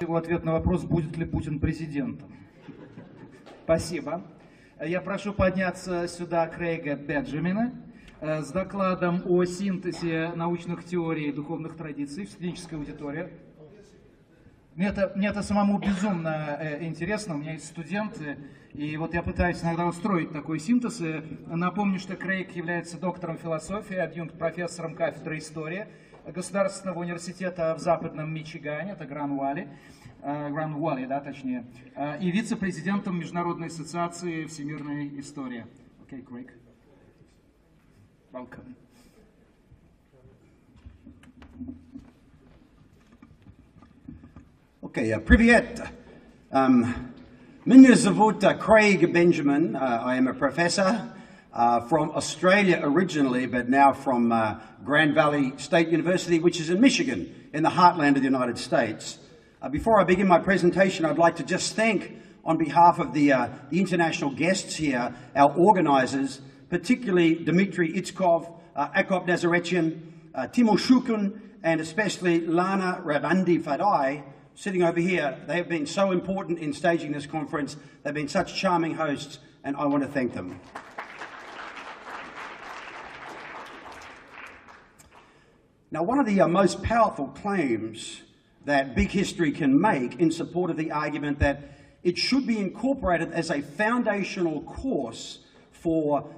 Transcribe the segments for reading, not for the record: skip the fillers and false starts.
Его ответ на вопрос, будет ли Путин президентом. Спасибо. Я прошу подняться сюда Крейга Бенджамина с докладом о синтезе научных теорий и духовных традиций в студенческой аудитории. Мне это самому безумно интересно, у меня есть студенты, и вот я пытаюсь иногда устроить такой синтез. Напомню, что Крейг является доктором философии, адъюнкт-профессором кафедры истории Государственного университета в Западном Мичигане, это Гранд-Валли, да, точнее, и вице-президентом Международной ассоциации всемирной истории. Окей, Крейг. Welcome. Okay, привет. Меня зовут Craig Benjamin. I am a professor from Australia originally, but now from Grand Valley State University, which is in Michigan, in the heartland of the United States. Before I begin my presentation, I'd like to just thank, on behalf of the international guests here, our organisers, particularly Dmitry Itskov, Akop Nazaretyan, Timur Shukun, and especially Lana Ravandi Fadai, sitting over here. They have been so important in staging this conference. They've been such charming hosts, and I want to thank them. Now, one of the most powerful claims that big history can make in support of the argument that it should be incorporated as a foundational course for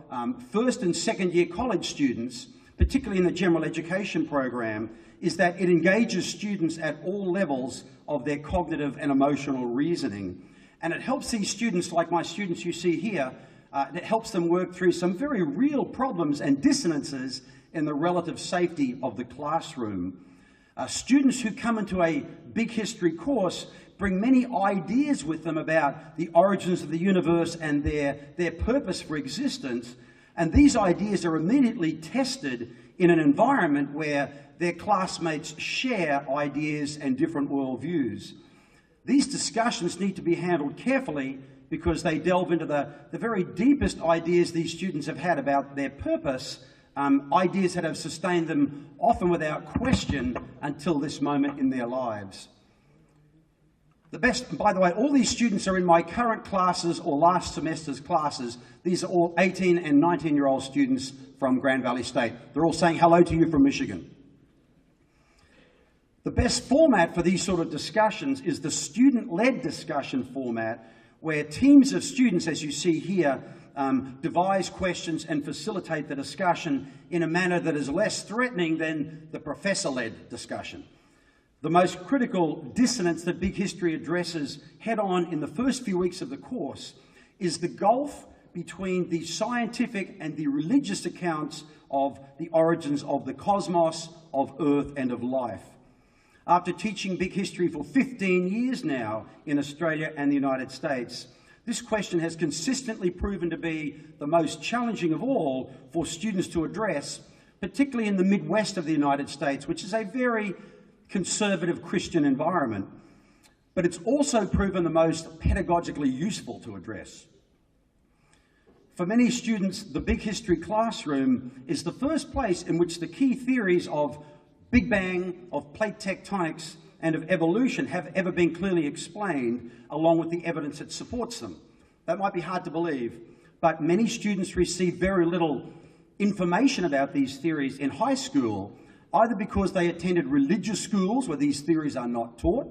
first and second year college students, particularly in the general education program, is that it engages students at all levels of their cognitive and emotional reasoning. And it helps these students, like my students you see here, it helps them work through some very real problems and dissonances in the relative safety of the classroom. Students who come into a big history course bring many ideas with them about the origins of the universe and their purpose for existence. And these ideas are immediately tested in an environment where their classmates share ideas and different worldviews. These discussions need to be handled carefully because they delve into the very deepest ideas these students have had about their purpose, ideas that have sustained them often without question until this moment in their lives. By the way, all these students are in my current classes or last semester's classes. These are all 18 and 19-year-old students from Grand Valley State. They're all saying hello to you from Michigan. The best format for these sort of discussions is the student-led discussion format, where teams of students, as you see here, devise questions and facilitate the discussion in a manner that is less threatening than the professor-led discussion. The most critical dissonance that big history addresses head-on in the first few weeks of the course is the gulf between the scientific and the religious accounts of the origins of the cosmos, of Earth, and of life. After teaching big history for 15 years now in Australia and the United States, this question has consistently proven to be the most challenging of all for students to address, particularly in the Midwest of the United States, which is a very conservative Christian environment. But it's also proven the most pedagogically useful to address. For many students, the big history classroom is the first place in which the key theories of Big Bang, of plate tectonics, and of evolution have ever been clearly explained, along with the evidence that supports them. That might be hard to believe, but many students receive very little information about these theories in high school, either because they attended religious schools where these theories are not taught,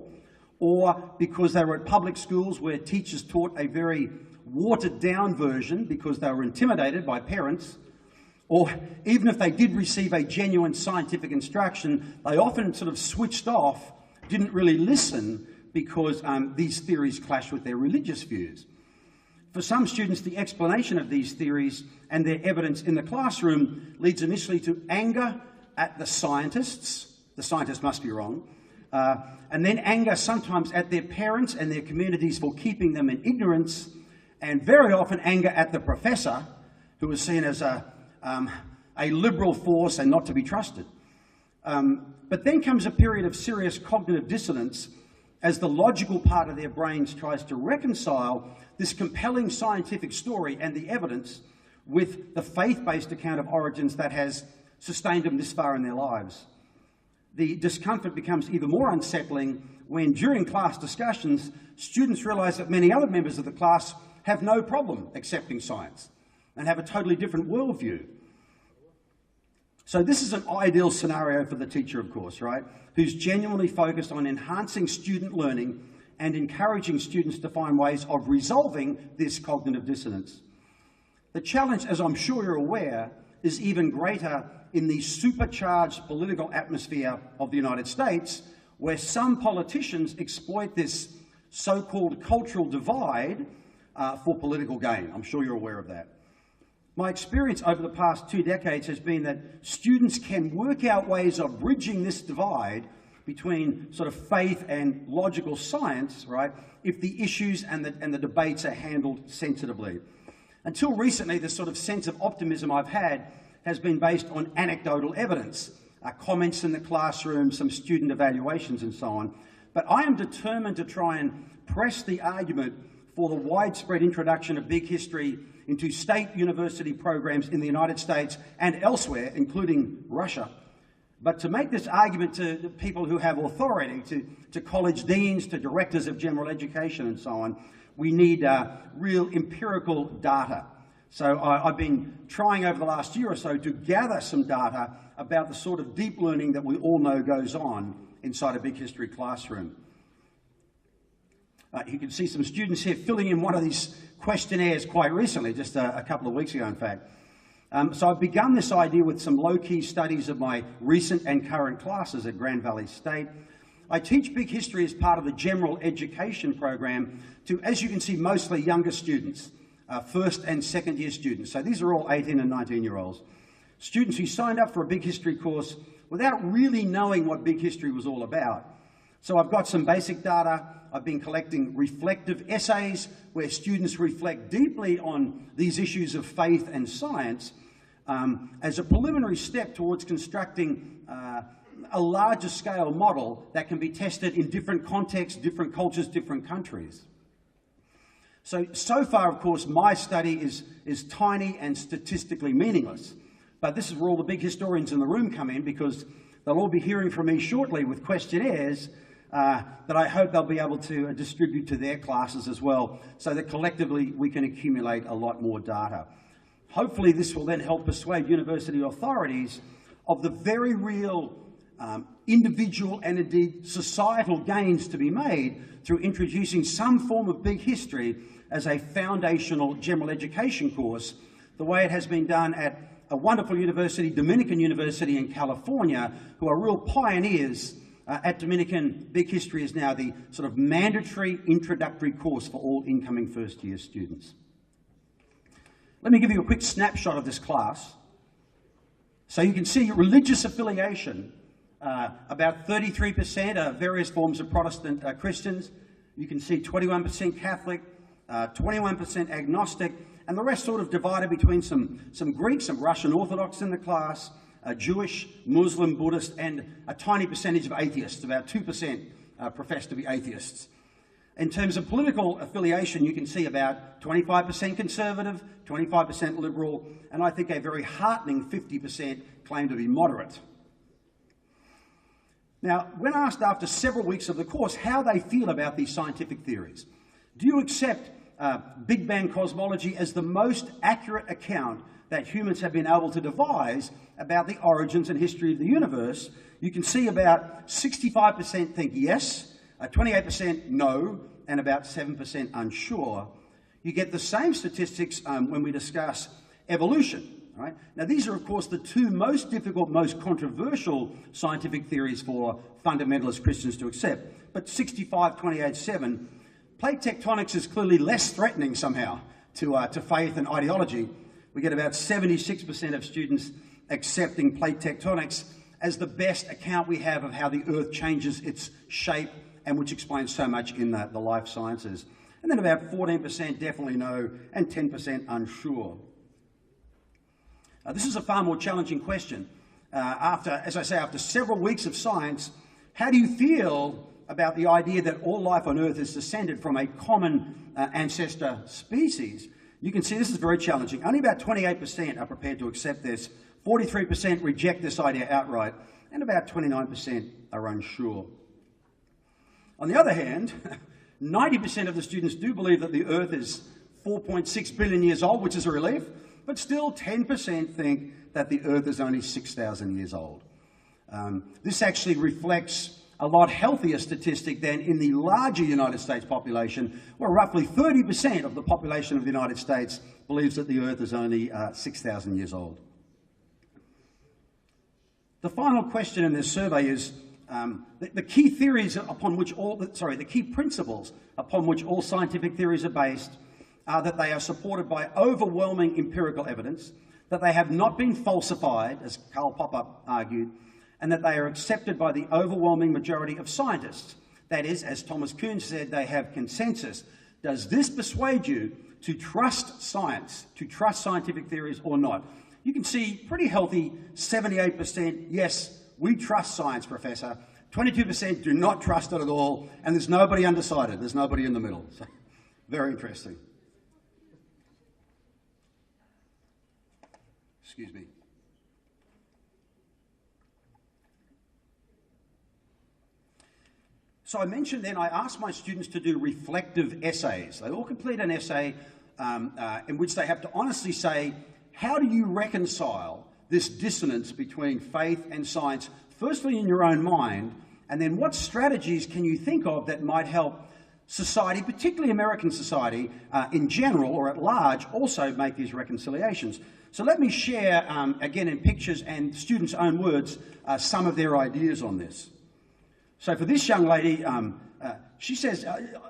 or because they were at public schools where teachers taught a very watered-down version because they were intimidated by parents, or even if they did receive a genuine scientific instruction, they often sort of switched off, didn't really listen because these theories clash with their religious views. For some students, the explanation of these theories and their evidence in the classroom leads initially to anger at the scientists must be wrong, and then anger sometimes at their parents and their communities for keeping them in ignorance, and very often anger at the professor, who is seen as a liberal force and not to be trusted. But then comes a period of serious cognitive dissonance as the logical part of their brains tries to reconcile this compelling scientific story and the evidence with the faith-based account of origins that has sustained them this far in their lives. The discomfort becomes even more unsettling when, during class discussions, students realise that many other members of the class have no problem accepting science and have a totally different worldview. So this is an ideal scenario for the teacher, of course, right, who's genuinely focused on enhancing student learning and encouraging students to find ways of resolving this cognitive dissonance. The challenge, as I'm sure you're aware, is even greater in the supercharged political atmosphere of the United States, where some politicians exploit this so-called cultural divide for political gain. I'm sure you're aware of that. My experience over the past 2 decades has been that students can work out ways of bridging this divide between sort of faith and logical science, right, if the issues and the debates are handled sensitively. Until recently, the sort of sense of optimism I've had has been based on anecdotal evidence, comments in the classroom, some student evaluations and so on. But I am determined to try and press the argument for the widespread introduction of big history into state university programs in the United States and elsewhere, including Russia. But to make this argument to the people who have authority, to college deans, to directors of general education and so on, we need real empirical data. So I've been trying over the last year or so to gather some data about the sort of deep learning that we all know goes on inside a big history classroom. You can see some students here filling in one of these questionnaires quite recently, just a couple of weeks ago, in fact. So I've begun this idea with some low-key studies of my recent and current classes at Grand Valley State. I teach big history as part of the general education program to, as you can see, mostly younger students, first and second year students. So these are all 18 and 19-year-olds. Students who signed up for a big history course without really knowing what big history was all about. So I've got some basic data. I've been collecting reflective essays where students reflect deeply on these issues of faith and science as a preliminary step towards constructing a larger scale model that can be tested in different contexts, different cultures, different countries. So far, of course, my study is tiny and statistically meaningless. But this is where all the big historians in the room come in, because they'll all be hearing from me shortly with questionnaires that I hope they'll be able to distribute to their classes as well, so that collectively we can accumulate a lot more data. Hopefully this will then help persuade university authorities of the very real individual and indeed societal gains to be made through introducing some form of big history as a foundational general education course, the way it has been done at a wonderful university, Dominican University in California, who are real pioneers. At Dominican, big history is now the sort of mandatory introductory course for all incoming first-year students. Let me give you a quick snapshot of this class. So you can see religious affiliation, about 33% are various forms of Protestant Christians. You can see 21% Catholic, 21% agnostic, and the rest sort of divided between some Greek, some Russian Orthodox in the class, Jewish, Muslim, Buddhist, and a tiny percentage of atheists. About 2% profess to be atheists. In terms of political affiliation, you can see about 25% conservative, 25% liberal, and I think a very heartening 50% claim to be moderate. Now, when asked after several weeks of the course how they feel about these scientific theories, do you accept Big Bang cosmology as the most accurate account that humans have been able to devise about the origins and history of the universe? You can see about 65% think yes, 28% no, and about 7% unsure. You get the same statistics when we discuss evolution. Right? Now, these are, of course, the two most difficult, most controversial scientific theories for fundamentalist Christians to accept. But 65, 28, 7, plate tectonics is clearly less threatening somehow to faith and ideology. We get about 76% of students accepting plate tectonics as the best account we have of how the Earth changes its shape, and which explains so much in the life sciences. And then about 14% definitely no, and 10% unsure. This is a far more challenging question. As I say, after several weeks of science, how do you feel about the idea that all life on Earth is descended from a common ancestor species? You can see this is very challenging. Only about 28% are prepared to accept this, 43% reject this idea outright, and about 29% are unsure. On the other hand, 90% of the students do believe that the Earth is 4.6 billion years old, which is a relief, but still 10% think that the Earth is only 6,000 years old. This actually reflects a lot healthier statistic than in the larger United States population, where roughly 30% of the population of the United States believes that the Earth is only 6,000 years old. The final question in this survey is the key theories upon which the key principles upon which all scientific theories are based are that they are supported by overwhelming empirical evidence, that they have not been falsified, as Karl Popper argued, and that they are accepted by the overwhelming majority of scientists. That is, as Thomas Kuhn said, they have consensus. Does this persuade you to trust science, to trust scientific theories or not? You can see pretty healthy 78%, yes, we trust science, Professor. 22% do not trust it at all, and there's nobody undecided. There's nobody in the middle. So, very interesting. Excuse me. So I mentioned then I asked my students to do reflective essays. They all complete an essay in which they have to honestly say, how do you reconcile this dissonance between faith and science, firstly in your own mind, and then what strategies can you think of that might help society, particularly American society in general or at large, also make these reconciliations? So let me share, again in pictures and students' own words, some of their ideas on this. So for this young lady, she says,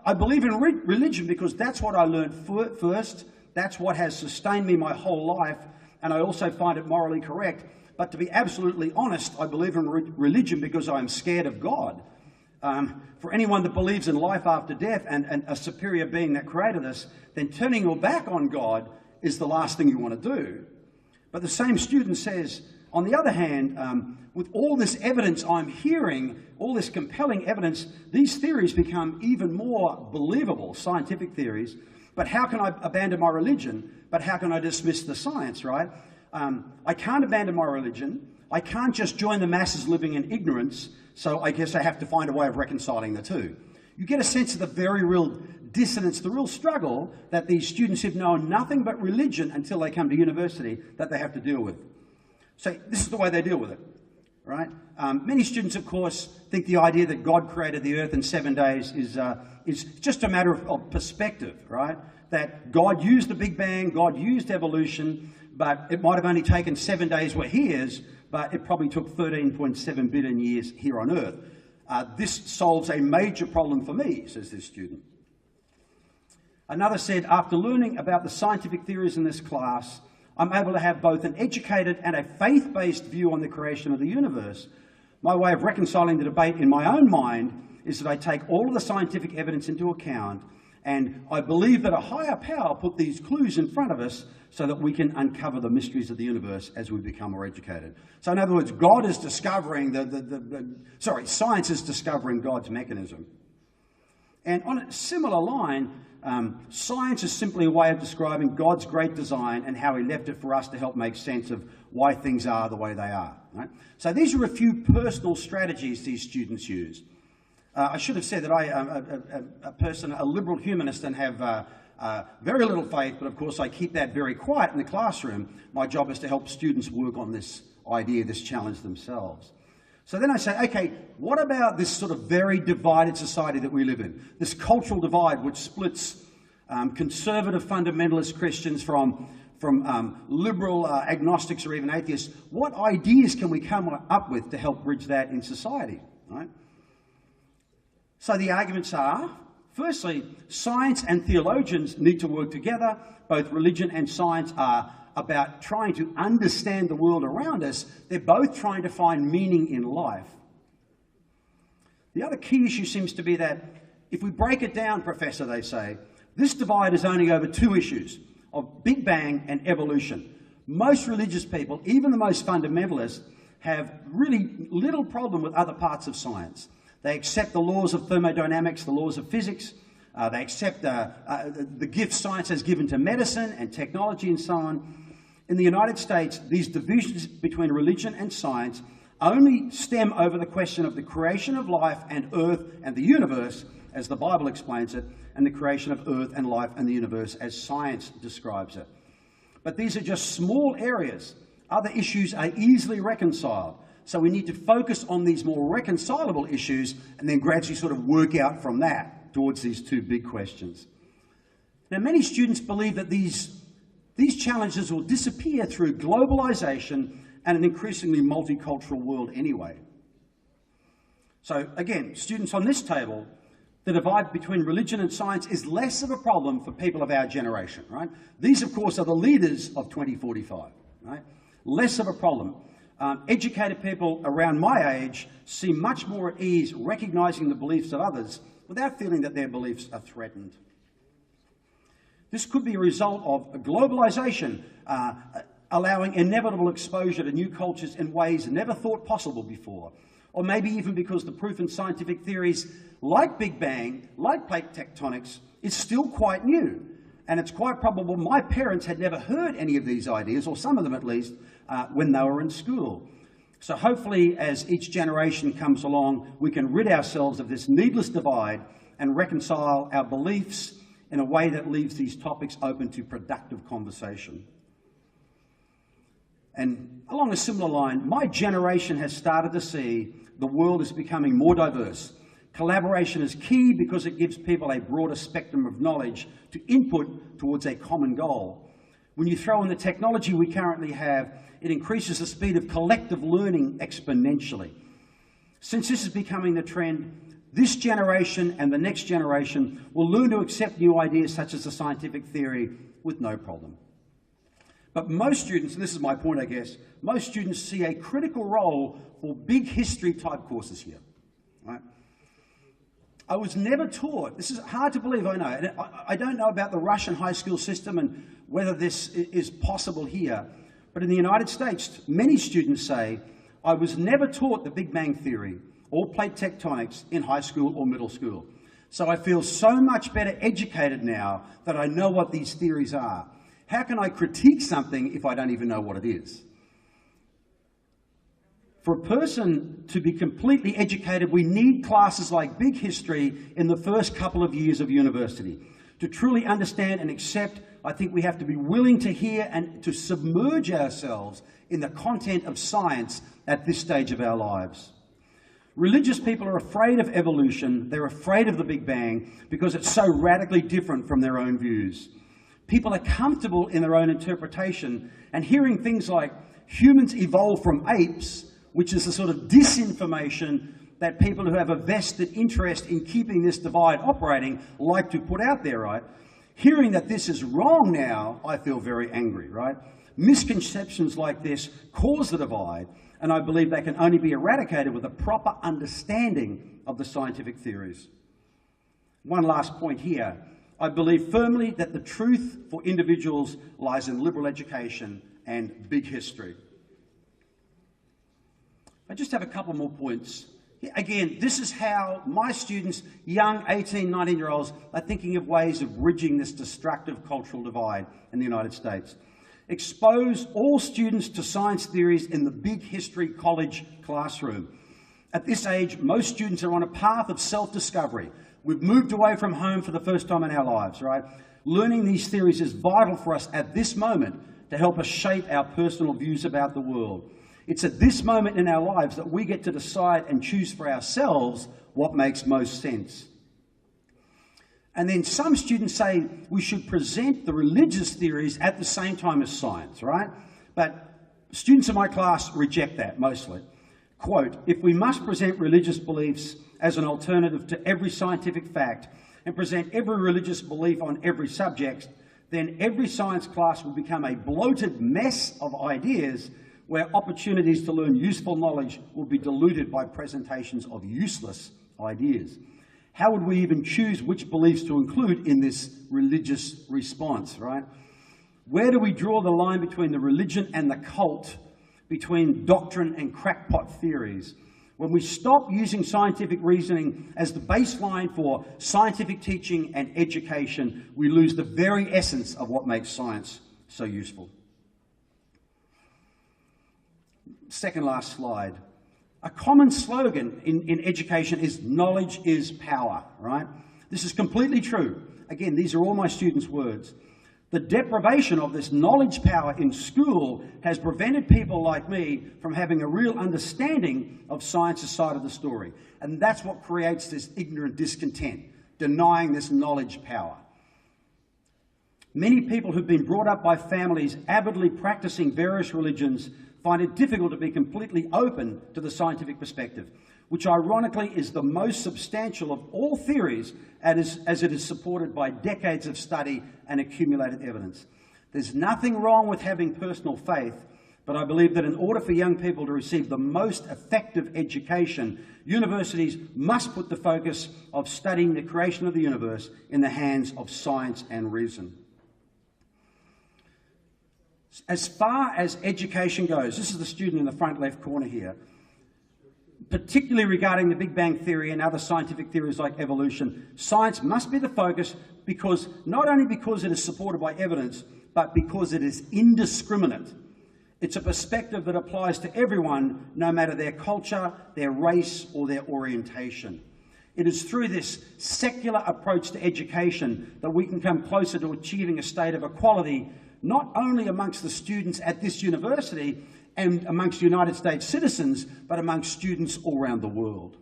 I believe in religion because that's what I learned first, that's what has sustained me my whole life, and I also find it morally correct. But to be absolutely honest, I believe in religion because I'm scared of God. For anyone that believes in life after death and a superior being that created us, then turning your back on God is the last thing you want to do. But the same student says, on the other hand, with all this evidence I'm hearing, all this compelling evidence, these theories become even more believable, scientific theories. But how can I abandon my religion? But how can I dismiss the science, right? I can't abandon my religion. I can't just join the masses living in ignorance, so I guess I have to find a way of reconciling the two. You get a sense of the very real dissonance, the real struggle that these students who've known nothing but religion until they come to university that they have to deal with. So this is the way they deal with it, right? Many students, of course, think the idea that God created the earth in 7 days is just a matter of perspective, right? That God used the Big Bang, God used evolution, but it might have only taken 7 days where he is, but it probably took 13.7 billion years here on earth. This solves a major problem for me, says this student. Another said, after learning about the scientific theories in this class, I'm able to have both an educated and a faith-based view on the creation of the universe. My way of reconciling the debate in my own mind is that I take all of the scientific evidence into account, and I believe that a higher power put these clues in front of us so that we can uncover the mysteries of the universe as we become more educated. So in other words, God is discovering science is discovering God's mechanism. And on a similar line, science is simply a way of describing God's great design and how he left it for us to help make sense of why things are the way they are. Right? So these are a few personal strategies these students use. I should have said that I am a liberal humanist and have very little faith, but of course I keep that very quiet in the classroom. My job is to help students work on this idea, this challenge themselves. So then I say, okay, what about this sort of very divided society that we live in? This cultural divide which splits conservative fundamentalist Christians from liberal agnostics or even atheists. What ideas can we come up with to help bridge that in society, right? So the arguments are, firstly, science and theologians need to work together. Both religion and science are about trying to understand the world around us. They're both trying to find meaning in life. The other key issue seems to be that if we break it down, Professor, they say, this divide is only over two issues of Big Bang and evolution. Most religious people, even the most fundamentalists, have really little problem with other parts of science. They accept the laws of thermodynamics, the laws of physics, They accept the gift science has given to medicine and technology and so on. In the United States, these divisions between religion and science only stem over the question of the creation of life and earth and the universe, as the Bible explains it, and the creation of earth and life and the universe as science describes it. But these are just small areas. Other issues are easily reconciled. So we need to focus on these more reconcilable issues and then gradually sort of work out from that towards these two big questions. Now, many students believe that these challenges will disappear through globalization and an increasingly multicultural world anyway. So again, students on this table, the divide between religion and science is less of a problem for people of our generation, right? These, of course, are the leaders of 2045, right? Less of a problem. Educated people around my age seem much more at ease recognizing the beliefs of others without feeling that their beliefs are threatened. This could be a result of globalization, allowing inevitable exposure to new cultures in ways never thought possible before. Or maybe even because the proof in scientific theories like Big Bang, like plate tectonics, is still quite new. And it's quite probable my parents had never heard any of these ideas, or some of them at least, when they were in school. So hopefully, as each generation comes along, we can rid ourselves of this needless divide and reconcile our beliefs in a way that leaves these topics open to productive conversation. And along a similar line, my generation has started to see the world is becoming more diverse. Collaboration is key because it gives people a broader spectrum of knowledge to input towards a common goal. When you throw in the technology we currently have, it increases the speed of collective learning exponentially. Since this is becoming the trend, this generation and the next generation will learn to accept new ideas such as the scientific theory with no problem. But most students, and this is my point I guess, most students see a critical role for big history type courses here, right? I was never taught, this is hard to believe, I know, and I don't know about the Russian high school system and whether this is possible here, but in the United States, many students say, I was never taught the Big Bang Theory or plate tectonics in high school or middle school. So I feel so much better educated now that I know what these theories are. How can I critique something if I don't even know what it is? For a person to be completely educated, we need classes like Big History in the first couple of years of university. To truly understand and accept, I think we have to be willing to hear and to submerge ourselves in the content of science at this stage of our lives. Religious people are afraid of evolution. They're afraid of the Big Bang because it's so radically different from their own views. People are comfortable in their own interpretation, and hearing things like humans evolved from apes, which is the sort of disinformation that people who have a vested interest in keeping this divide operating like to put out there, right? Hearing that this is wrong now, I feel very angry, right? Misconceptions like this cause the divide, and I believe they can only be eradicated with a proper understanding of the scientific theories. One last point here. I believe firmly that the truth for individuals lies in liberal education and big history. I just have a couple more points. Again, this is how my students, young 18, 19-year-olds, are thinking of ways of bridging this destructive cultural divide in the United States. Expose all students to science theories in the big history college classroom. At this age, most students are on a path of self-discovery. We've moved away from home for the first time in our lives, right? Learning these theories is vital for us at this moment to help us shape our personal views about the world. It's at this moment in our lives that we get to decide and choose for ourselves what makes most sense. And then some students say we should present the religious theories at the same time as science, right? But students in my class reject that mostly. Quote, if we must present religious beliefs as an alternative to every scientific fact and present every religious belief on every subject, then every science class will become a bloated mess of ideas where opportunities to learn useful knowledge will be diluted by presentations of useless ideas. How would we even choose which beliefs to include in this religious response, right? Where do we draw the line between the religion and the cult, between doctrine and crackpot theories? When we stop using scientific reasoning as the baseline for scientific teaching and education, we lose the very essence of what makes science so useful. Second last slide. A common slogan in education is knowledge is power, right? This is completely true. Again, these are all my students' words. The deprivation of this knowledge power in school has prevented people like me from having a real understanding of science's side of the story. And that's what creates this ignorant discontent, denying this knowledge power. Many people who've been brought up by families avidly practicing various religions find it difficult to be completely open to the scientific perspective, which ironically is the most substantial of all theories as it is supported by decades of study and accumulated evidence. There's nothing wrong with having personal faith, but I believe that in order for young people to receive the most effective education, universities must put the focus of studying the creation of the universe in the hands of science and reason. As far as education goes, this is the student in the front left corner here, particularly regarding the Big Bang Theory and other scientific theories like evolution, science must be the focus because, not only because it is supported by evidence, but because it is indiscriminate. It's a perspective that applies to everyone, no matter their culture, their race, or their orientation. It is through this secular approach to education that we can come closer to achieving a state of equality, not only amongst the students at this university and amongst United States citizens, but amongst students all around the world.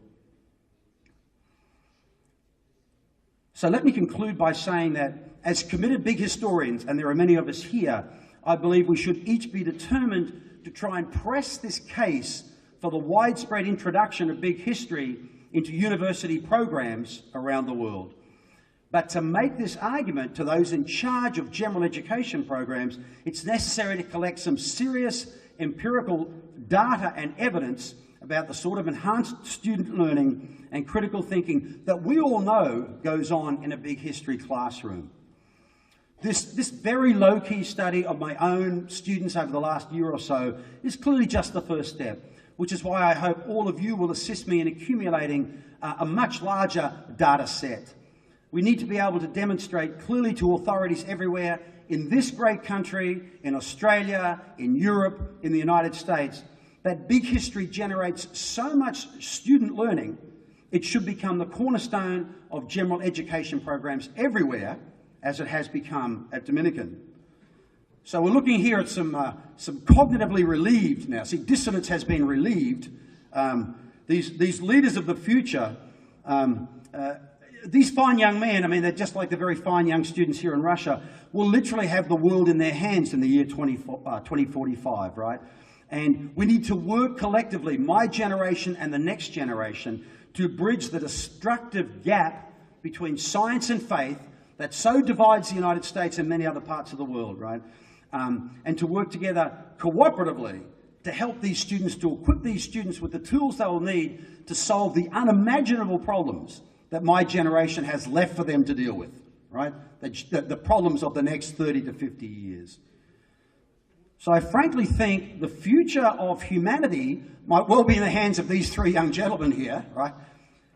So let me conclude by saying that as committed big historians, and there are many of us here, I believe we should each be determined to try and press this case for the widespread introduction of big history into university programs around the world. But to make this argument to those in charge of general education programs, it's necessary to collect some serious empirical data and evidence about the sort of enhanced student learning and critical thinking that we all know goes on in a big history classroom. This very low-key study of my own students over the last year or so is clearly just the first step, which is why I hope all of you will assist me in accumulating a much larger data set. We need to be able to demonstrate clearly to authorities everywhere in this great country, in Australia, in Europe, in the United States, that big history generates so much student learning, it should become the cornerstone of general education programs everywhere, as it has become at Dominican. So we're looking here at some cognitively relieved now. See, dissonance has been relieved. These leaders of the future, these fine young men, I mean, they're just like the very fine young students here in Russia, will literally have the world in their hands in the year 2045, right? And we need to work collectively, my generation and the next generation, to bridge the destructive gap between science and faith that so divides the United States and many other parts of the world, right? And to work together cooperatively to help these students, to equip these students with the tools they will need to solve the unimaginable problems that my generation has left for them to deal with, right? The problems of the next 30 to 50 years. So I frankly think the future of humanity might well be in the hands of these three young gentlemen here, right?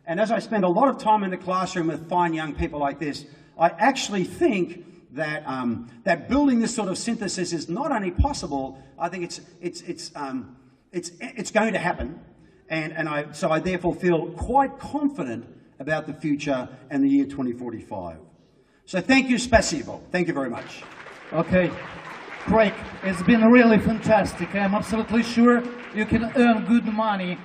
And as I spend a lot of time in the classroom with fine young people like this, I actually think that that building this sort of synthesis is not only possible, I think it's going to happen, so I therefore feel quite confident about the future and the year 2045. So thank you, spasibo. Thank you very much. Okay, Craig, it's been really fantastic. I'm absolutely sure you can earn good money.